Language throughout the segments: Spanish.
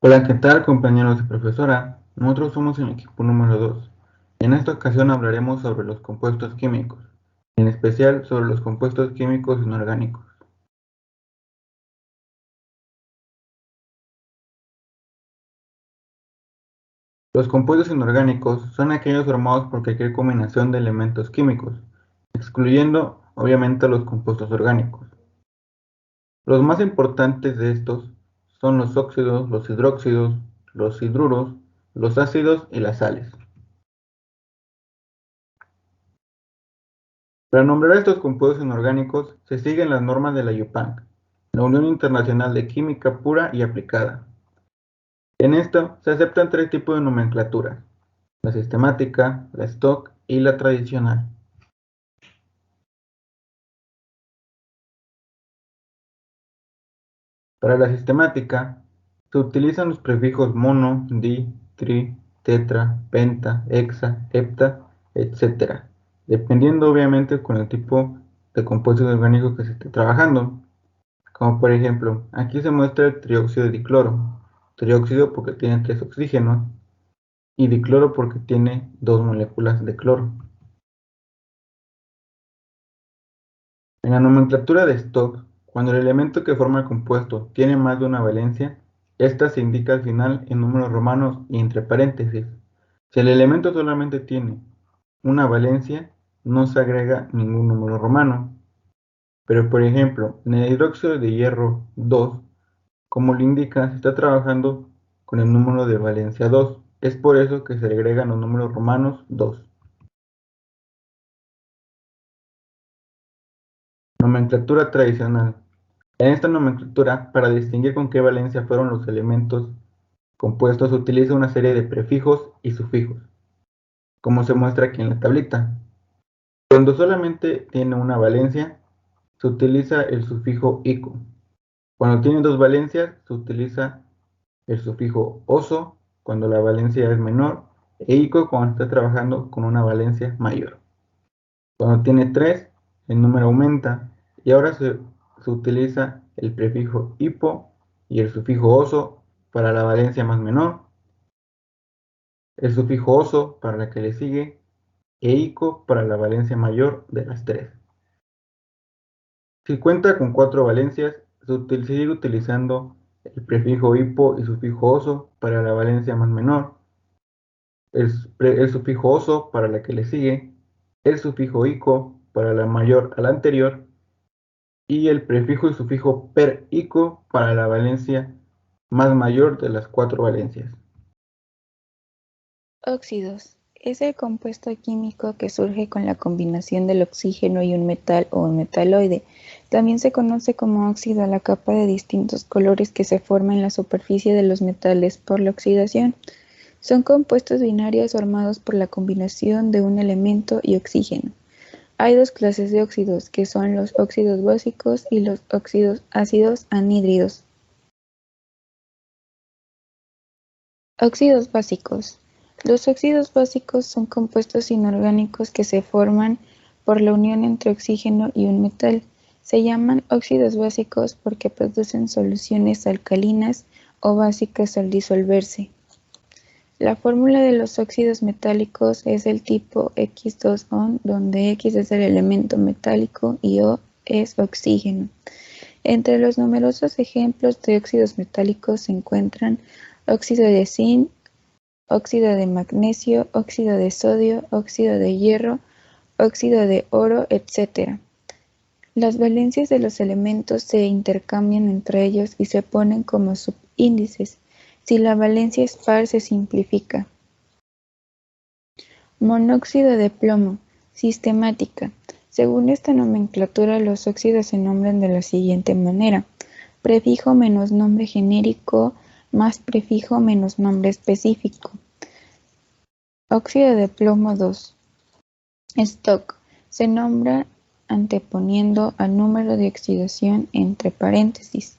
Hola, ¿qué tal, compañeros y profesora? Nosotros somos el equipo número 2. En esta ocasión hablaremos sobre los compuestos químicos, en especial sobre los compuestos químicos inorgánicos. Los compuestos inorgánicos son aquellos formados por cualquier combinación de elementos químicos, excluyendo, obviamente, los compuestos orgánicos. Los más importantes de estos son los óxidos, los hidróxidos, los hidruros, los ácidos y las sales. Para nombrar estos compuestos inorgánicos se siguen las normas de la IUPAC, la Unión Internacional de Química Pura y Aplicada. En esto se aceptan tres tipos de nomenclatura: la sistemática, la stock y la tradicional. Para la sistemática se utilizan los prefijos mono, di, tri, tetra, penta, hexa, hepta, etc., dependiendo obviamente con el tipo de compuesto orgánico que se esté trabajando. Como por ejemplo, aquí se muestra el trióxido de dicloro. Trióxido porque tiene 3 oxígenos y dicloro porque tiene 2 moléculas de cloro. En la nomenclatura de Stock, cuando el elemento que forma el compuesto tiene más de una valencia, esta se indica al final en números romanos y entre paréntesis. Si el elemento solamente tiene una valencia, no se agrega ningún número romano. Pero por ejemplo, en el hidróxido de hierro 2, como lo indica, se está trabajando con el número de valencia 2. Es por eso que se le agregan los números romanos 2. Nomenclatura tradicional. En esta nomenclatura, para distinguir con qué valencia fueron los elementos compuestos, se utiliza una serie de prefijos y sufijos, como se muestra aquí en la tablita. Cuando solamente tiene una valencia, se utiliza el sufijo ico. Cuando tiene dos valencias, se utiliza el sufijo oso cuando la valencia es menor e ico cuando está trabajando con una valencia mayor. Cuando tiene 3, el número aumenta y ahora se utiliza el prefijo hipo y el sufijo oso para la valencia más menor, el sufijo oso para la que le sigue e ico para la valencia mayor de las 3. Si cuenta con 4 valencias, se sigue utilizando el prefijo hipo y sufijo oso para la valencia más menor, el sufijo oso para la que le sigue, el sufijo ico para la mayor a la anterior y el prefijo y sufijo per-ico para la valencia más mayor de las 4 valencias. Óxidos. Es el compuesto químico que surge con la combinación del oxígeno y un metal o un metaloide. También se conoce como óxido a la capa de distintos colores que se forma en la superficie de los metales por la oxidación. Son compuestos binarios formados por la combinación de un elemento y oxígeno. Hay dos clases de óxidos, que son los óxidos básicos y los óxidos ácidos anhídridos. Óxidos básicos. Los óxidos básicos son compuestos inorgánicos que se forman por la unión entre oxígeno y un metal. Se llaman óxidos básicos porque producen soluciones alcalinas o básicas al disolverse. La fórmula de los óxidos metálicos es del tipo X2O, donde X es el elemento metálico y O es oxígeno. Entre los numerosos ejemplos de óxidos metálicos se encuentran óxido de zinc, óxido de magnesio, óxido de sodio, óxido de hierro, óxido de oro, etc. Las valencias de los elementos se intercambian entre ellos y se ponen como subíndices. Si la valencia es par, se simplifica. Monóxido de plomo. Sistemática. Según esta nomenclatura, los óxidos se nombran de la siguiente manera: prefijo menos nombre genérico más prefijo menos nombre específico. Óxido de plomo 2. Stock. Se nombra anteponiendo al número de oxidación entre paréntesis,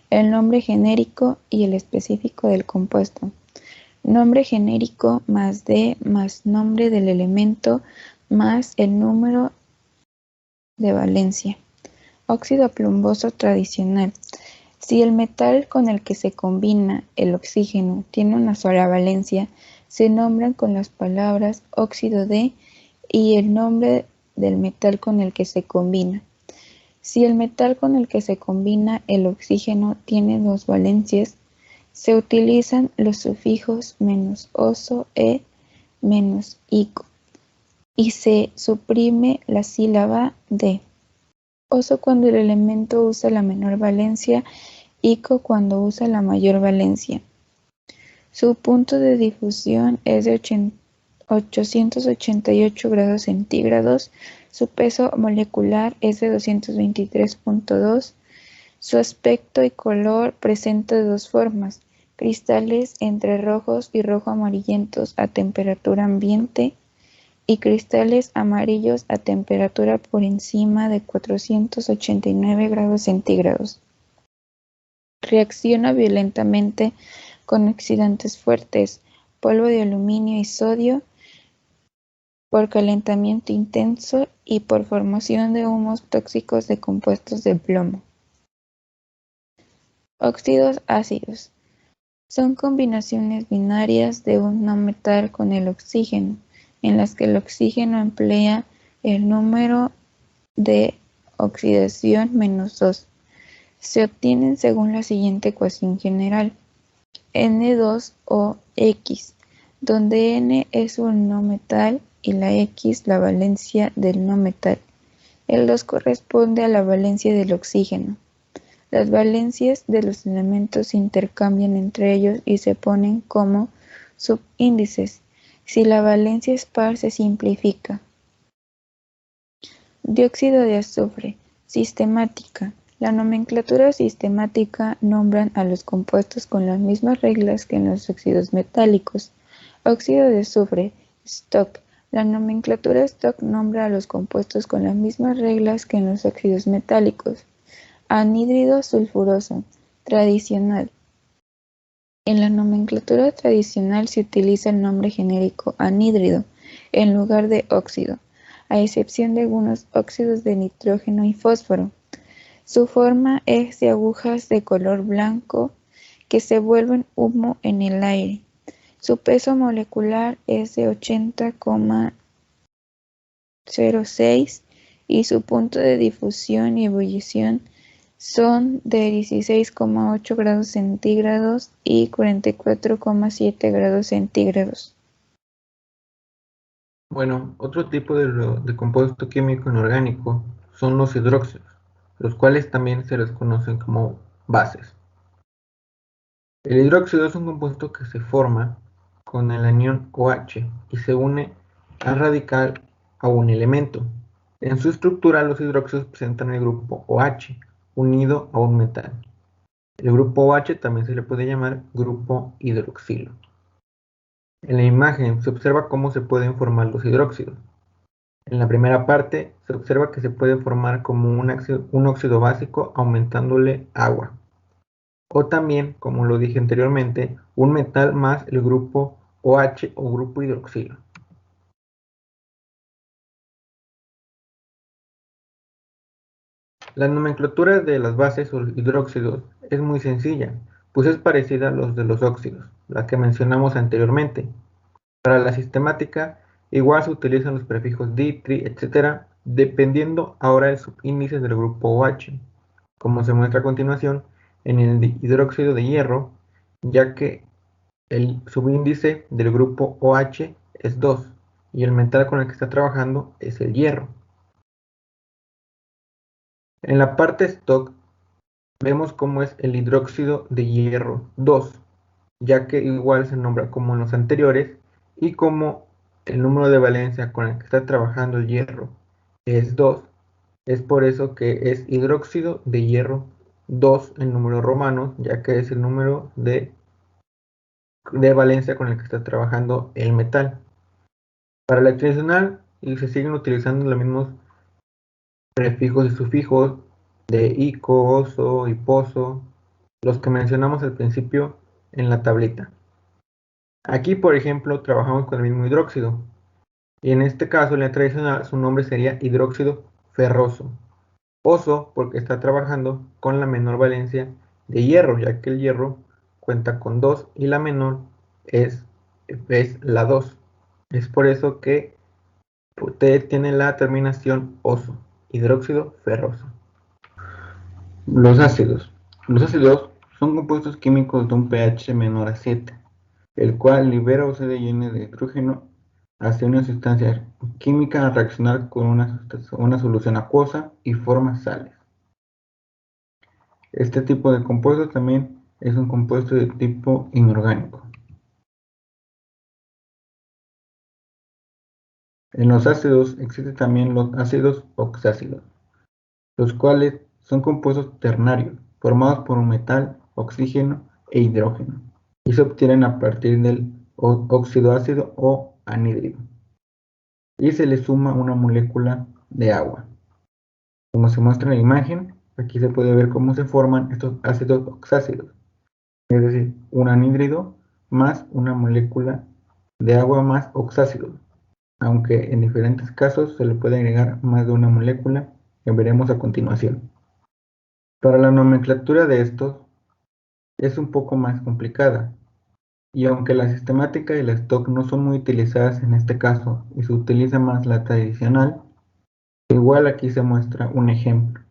el nombre genérico y el específico del compuesto. Nombre genérico más D más nombre del elemento más el número de valencia. Óxido plomboso tradicional. Si el metal con el que se combina el oxígeno tiene una sola valencia, se nombran con las palabras óxido de y el nombre del metal con el que se combina. Si el metal con el que se combina el oxígeno tiene dos valencias, se utilizan los sufijos menos oso, menos ico, y se suprime la sílaba de. Oso cuando el elemento usa la menor valencia, ico cuando usa la mayor valencia. Su punto de difusión es de 888 grados centígrados, su peso molecular es de 223.2, su aspecto y color presenta dos formas, cristales entre rojos y rojo amarillentos a temperatura ambiente y cristales amarillos a temperatura por encima de 489 grados centígrados. Reacciona violentamente con oxidantes fuertes, polvo de aluminio y sodio, por calentamiento intenso y por formación de humos tóxicos de compuestos de plomo. Óxidos ácidos. Son combinaciones binarias de un no metal con el oxígeno, en las que el oxígeno emplea el número de oxidación -2. Se obtienen según la siguiente ecuación general: N2O(X), donde N es un no metal y la X la valencia del no metal. El 2 corresponde a la valencia del oxígeno. Las valencias de los elementos se intercambian entre ellos y se ponen como subíndices. Si la valencia es par, se simplifica. Dióxido de azufre. Sistemática. La nomenclatura sistemática nombran a los compuestos con las mismas reglas que en los óxidos metálicos. Óxido de azufre. Stock. La nomenclatura stock nombra a los compuestos con las mismas reglas que en los óxidos metálicos. Anhídrido sulfuroso. Tradicional. En la nomenclatura tradicional se utiliza el nombre genérico anhídrido en lugar de óxido, a excepción de algunos óxidos de nitrógeno y fósforo. Su forma es de agujas de color blanco que se vuelven humo en el aire. Su peso molecular es de 80,06 y su punto de difusión y ebullición son de 16,8 grados centígrados y 44,7 grados centígrados. Bueno, otro tipo de compuesto químico inorgánico son los hidróxidos, los cuales también se les conocen como bases. El hidróxido es un compuesto que se forma con el anión OH y se une al radical a un elemento. En su estructura, los hidróxidos presentan el grupo OH unido a un metal. El grupo OH también se le puede llamar grupo hidroxilo. En la imagen se observa cómo se pueden formar los hidróxidos. En la primera parte se observa que se puede formar como un óxido básico aumentándole agua. O también, como lo dije anteriormente, un metal más el grupo OH o grupo hidroxilo. La nomenclatura de las bases o hidróxidos es muy sencilla, pues es parecida a los de los óxidos, la que mencionamos anteriormente. Para la sistemática, igual se utilizan los prefijos di, tri, etc., dependiendo ahora del subíndice del grupo OH, como se muestra a continuación en el hidróxido de hierro, ya que el subíndice del grupo OH es 2 y el metal con el que está trabajando es el hierro. En la parte stock vemos cómo es el hidróxido de hierro 2, ya que igual se nombra como en los anteriores y como el número de valencia con el que está trabajando el hierro es 2, es por eso que es hidróxido de hierro 2 en números romanos, ya que es el número de valencia con el que está trabajando el metal. Para la tradicional se siguen utilizando los mismos prefijos y sufijos de ico, oso y poso, los que mencionamos al principio en la tablita. Aquí, por ejemplo, trabajamos con el mismo hidróxido, y en este caso, en la tradicional, su nombre sería hidróxido ferroso. Oso, porque está trabajando con la menor valencia de hierro, ya que el hierro cuenta con 2 y la menor es, es la 2. Es por eso que T tiene la terminación oso, hidróxido ferroso. Los ácidos. Los ácidos son compuestos químicos de un pH menor a 7, el cual libera o cede iones de hidrógeno hacia una sustancia química al reaccionar con una solución acuosa y forma sales. Este tipo de compuesto también es un compuesto de tipo inorgánico. En los ácidos existen también los ácidos oxácidos, los cuales son compuestos ternarios formados por un metal, oxígeno e hidrógeno, y se obtienen a partir del óxido ácido o anhídrido, y se le suma una molécula de agua. Como se muestra en la imagen, aquí se puede ver cómo se forman estos ácidos oxácidos, es decir, un anhídrido más una molécula de agua más oxácido, aunque en diferentes casos se le puede agregar más de una molécula que veremos a continuación. Para la nomenclatura de estos es un poco más complicada, y aunque la sistemática y la stock no son muy utilizadas en este caso y se utiliza más la tradicional, igual aquí se muestra un ejemplo.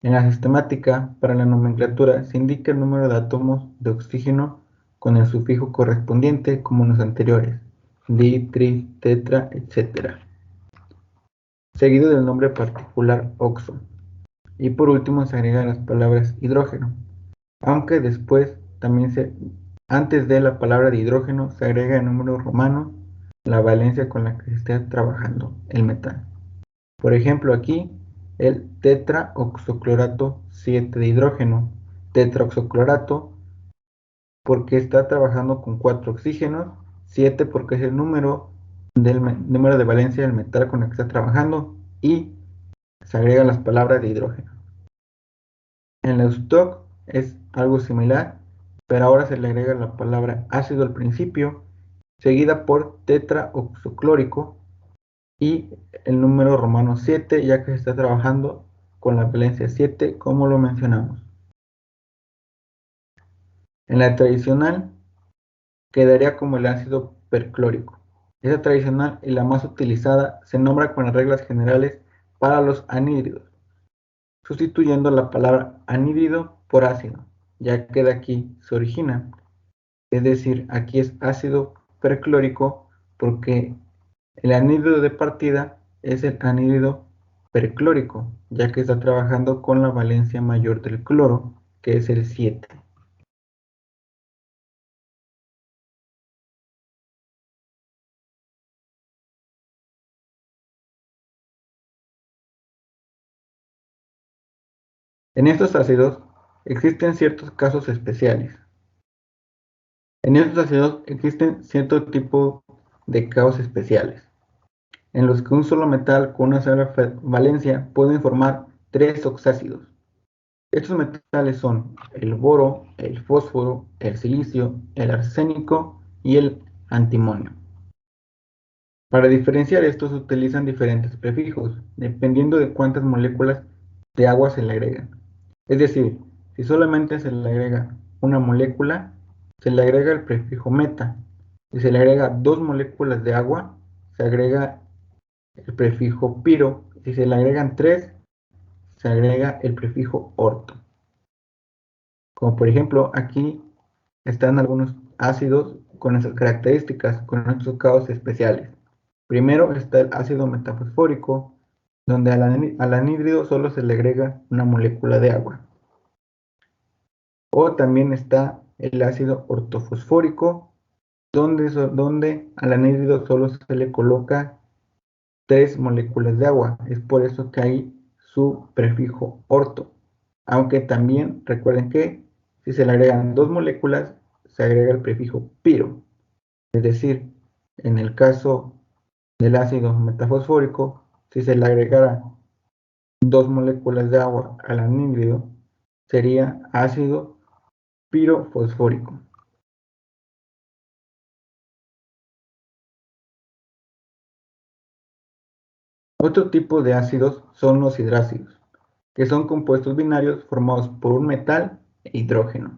En la sistemática, para la nomenclatura, se indica el número de átomos de oxígeno con el sufijo correspondiente como en los anteriores, di, tri, tetra, etc., seguido del nombre particular oxo, y por último se agregan las palabras hidrógeno, aunque después también antes de la palabra de hidrógeno se agrega en número romano la valencia con la que se esté trabajando el metal. Por ejemplo, aquí el tetraoxoclorato 7 de hidrógeno, tetraoxoclorato porque está trabajando con 4 oxígenos, 7 porque es el número número de valencia del metal con el que está trabajando y se agregan las palabras de hidrógeno. En la stock es algo similar, pero ahora se le agrega la palabra ácido al principio, seguida por tetraoxoclórico y el número romano 7, ya que se está trabajando con la valencia 7, como lo mencionamos. En la tradicional quedaría como el ácido perclórico. Esa tradicional y la más utilizada se nombra con las reglas generales para los anhídridos, sustituyendo la palabra anhídrido por ácido, ya que de aquí se origina. Es decir, aquí es ácido perclórico porque el anhídrido de partida es el anhídrido perclórico, ya que está trabajando con la valencia mayor del cloro, que es el 7. En estos ácidos existen ciertos casos especiales. En estos ácidos existen cierto tipo de casos especiales, en los que un solo metal con una sola valencia puede formar 3 oxácidos. Estos metales son el boro, el fósforo, el silicio, el arsénico y el antimonio. Para diferenciar estos se utilizan diferentes prefijos, dependiendo de cuántas moléculas de agua se le agregan. Es decir, si solamente se le agrega una molécula, se le agrega el prefijo meta. Si se le agrega 2 moléculas de agua, se agrega el prefijo piro. Si se le agregan 3, se agrega el prefijo orto. Como por ejemplo, aquí están algunos ácidos con esas características, con estos casos especiales. Primero está el ácido metafosfórico, donde al anhídrido solo se le agrega una molécula de agua. O también está el ácido ortofosfórico, donde al anhídrido solo se le coloca 3 moléculas de agua. Es por eso que hay su prefijo orto. Aunque también recuerden que si se le agregan 2 moléculas, se agrega el prefijo piro. Es decir, en el caso del ácido metafosfórico, si se le agregara 2 moléculas de agua al anhídrido, sería ácido pirofosfórico. Otro tipo de ácidos son los hidrácidos, que son compuestos binarios formados por un metal e hidrógeno.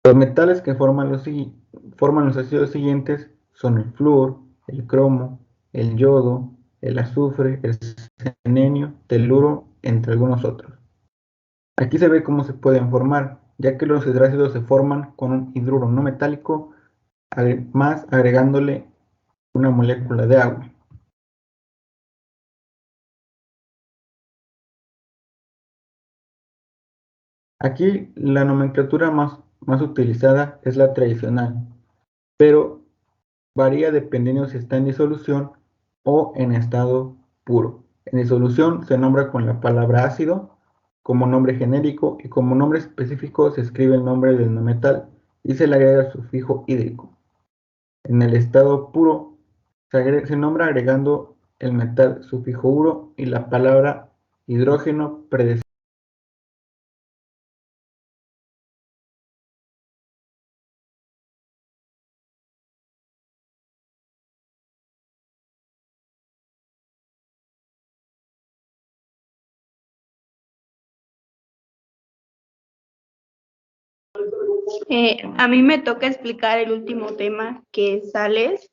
Los metales que forman los ácidos siguientes son el flúor, el cromo, el yodo, el azufre, el selenio, teluro, entre algunos otros. Aquí se ve cómo se pueden formar, ya que los hidrácidos se forman con un hidruro no metálico, más agregándole una molécula de agua. Aquí la nomenclatura más utilizada es la tradicional, pero varía dependiendo si está en disolución o en estado puro. En disolución se nombra con la palabra ácido como nombre genérico y como nombre específico se escribe el nombre del no metal y se le agrega el sufijo hídrico. En el estado puro se nombra agregando el metal sufijo uro y la palabra hidrógeno predecida. A mí me toca explicar el último tema, que es sales.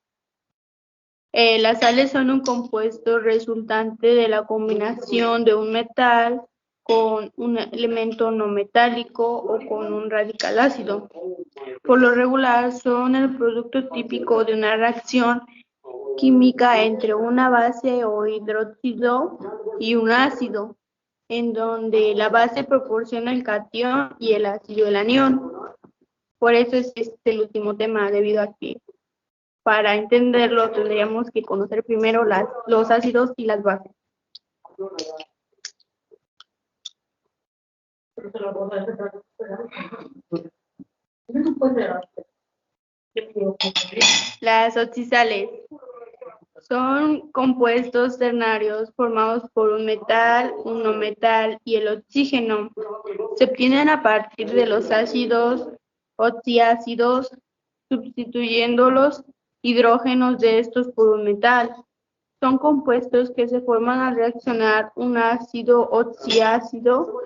Las sales son un compuesto resultante de la combinación de un metal con un elemento no metálico o con un radical ácido. Por lo regular son el producto típico de una reacción química entre una base o hidróxido y un ácido, en donde la base proporciona el catión y el ácido el anión. Por eso es el último tema, debido a que para entenderlo tendríamos que conocer primero los ácidos y las bases. Las oxisales son compuestos ternarios formados por un metal, un no metal y el oxígeno. Se obtienen a partir de los ácidos oxiácidos, sustituyendo los hidrógenos de estos por un metal. Son compuestos que se forman al reaccionar un ácido oxiácido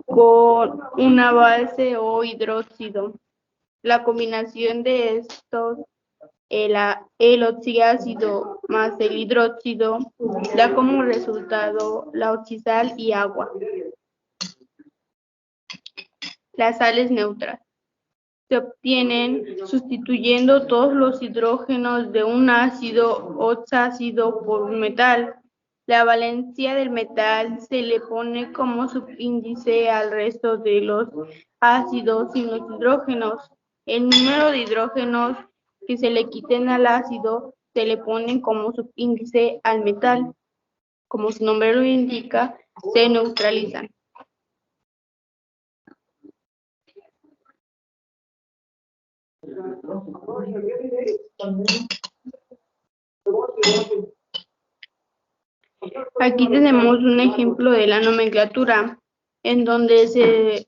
con una base o hidróxido. La combinación de estos, el oxiácido más el hidróxido, da como resultado la oxisal y agua. Las sales neutras se obtienen sustituyendo todos los hidrógenos de un ácido oxácido por un metal. La valencia del metal se le pone como subíndice al resto de los ácidos sin los hidrógenos. El número de hidrógenos que se le quiten al ácido se le ponen como subíndice al metal. Como su nombre lo indica, se neutralizan. Aquí tenemos un ejemplo de la nomenclatura, en donde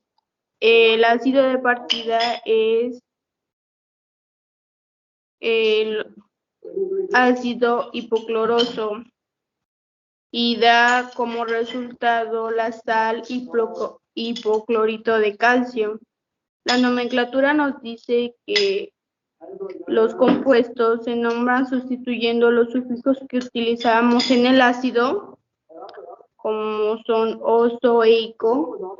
el ácido de partida es el ácido hipocloroso y da como resultado la sal hipoclorito de calcio. La nomenclatura nos dice que los compuestos se nombran sustituyendo los sufijos que utilizamos en el ácido, como son oso e ico,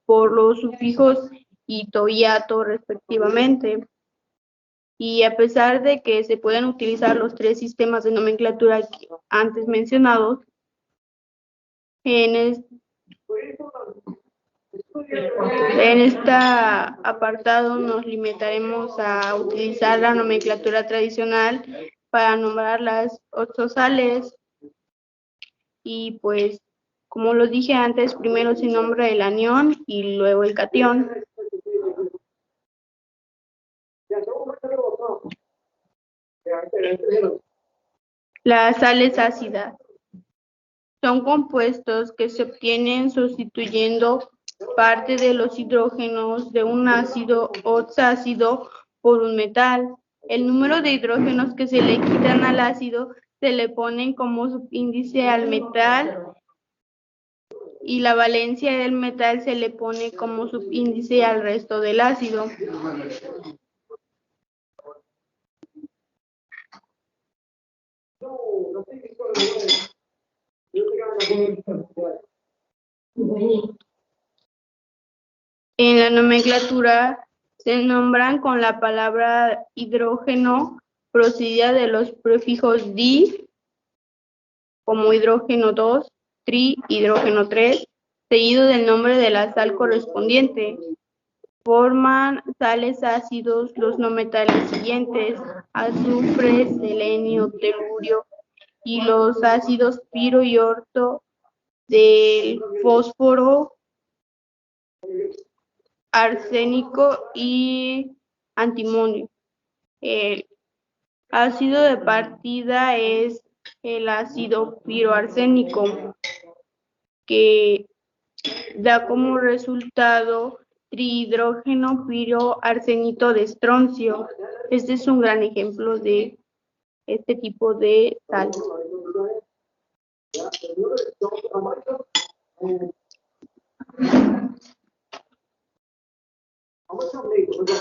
por los sufijos ito y ato respectivamente. Y a pesar de que se pueden utilizar los tres sistemas de nomenclatura antes mencionados, en este apartado nos limitaremos a utilizar la nomenclatura tradicional para nombrar las oxosales y pues como lo dije antes, primero se nombra el anión y luego el catión. Las sales ácidas son compuestos que se obtienen sustituyendo parte de los hidrógenos de un ácido oxácido por un metal. El número de hidrógenos que se le quitan al ácido se le ponen como subíndice al metal y la valencia del metal se le pone como subíndice al resto del ácido. En la nomenclatura se nombran con la palabra hidrógeno procedida de los prefijos di, como hidrógeno 2, tri, hidrógeno 3, seguido del nombre de la sal correspondiente. Forman sales ácidos los no metales siguientes: azufre, selenio, telurio, y los ácidos piro y orto del fósforo, arsénico y antimonio. El ácido de partida es el ácido piroarsénico, que da como resultado trihidrógeno piroarsenito de estroncio. Este es un gran ejemplo de este tipo de sal.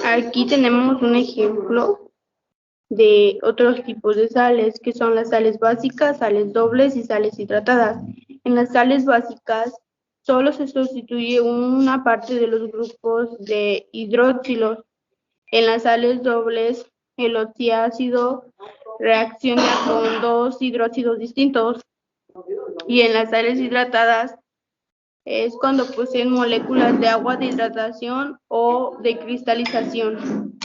Aquí tenemos un ejemplo de otros tipos de sales, que son las sales básicas, sales dobles y sales hidratadas. En las sales básicas solo se sustituye una parte de los grupos de hidroxilos. En las sales dobles, el oxiácido reacciona con dos hidróxidos distintos. Y en las sales hidratadas es cuando poseen moléculas de agua de hidratación o de cristalización.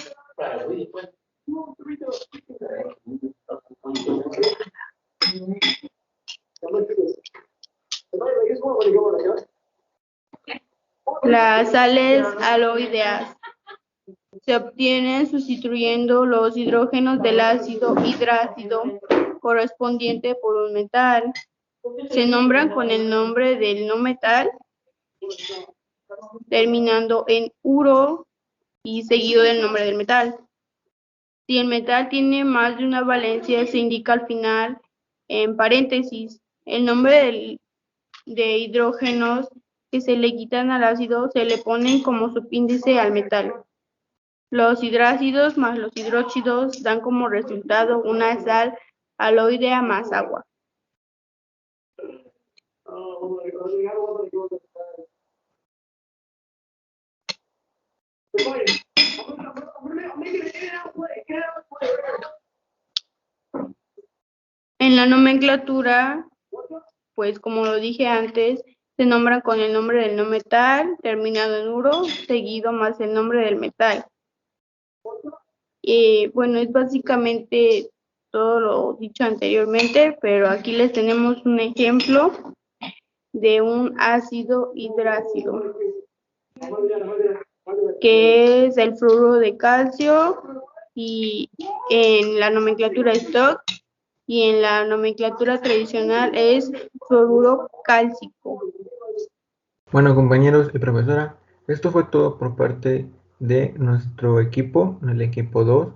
Las sales aloideas se obtienen sustituyendo los hidrógenos del ácido hidrácido correspondiente por un metal. Se nombran con el nombre del no metal, terminando en uro y seguido del nombre del metal. Si el metal tiene más de una valencia, se indica al final en paréntesis el nombre de hidrógenos que se le quitan al ácido, se le ponen como subíndice al metal. Los hidrácidos más los hidróxidos dan como resultado una sal aloidea más agua. En la nomenclatura, pues como lo dije antes, se nombran con el nombre del no metal, terminado en uro, seguido más el nombre del metal. Bueno, es básicamente todo lo dicho anteriormente, pero aquí les tenemos un ejemplo de un ácido hidrácido, que es el fluoruro de calcio, y en la nomenclatura stock y en la nomenclatura tradicional es fluoruro cálcico. Bueno, compañeros y profesora, esto fue todo por parte de nuestro equipo, el equipo 2.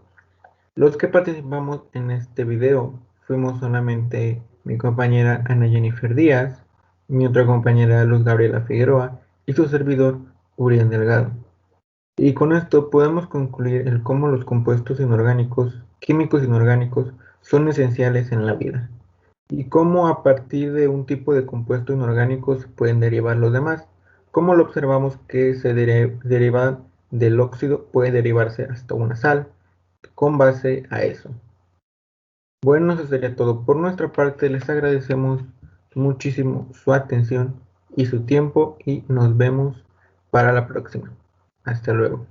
Los que participamos en este video fuimos solamente mi compañera Ana Jennifer Díaz, mi otra compañera Luz Gabriela Figueroa y su servidor Uriel Delgado. Y con esto podemos concluir el cómo los compuestos inorgánicos, químicos inorgánicos, son esenciales en la vida. Y cómo a partir de un tipo de compuesto inorgánico se pueden derivar los demás. Como lo observamos que se deriva del óxido, puede derivarse hasta una sal con base a eso. Bueno, eso sería todo por nuestra parte. Les agradecemos muchísimo su atención y su tiempo y nos vemos para la próxima. Hasta luego.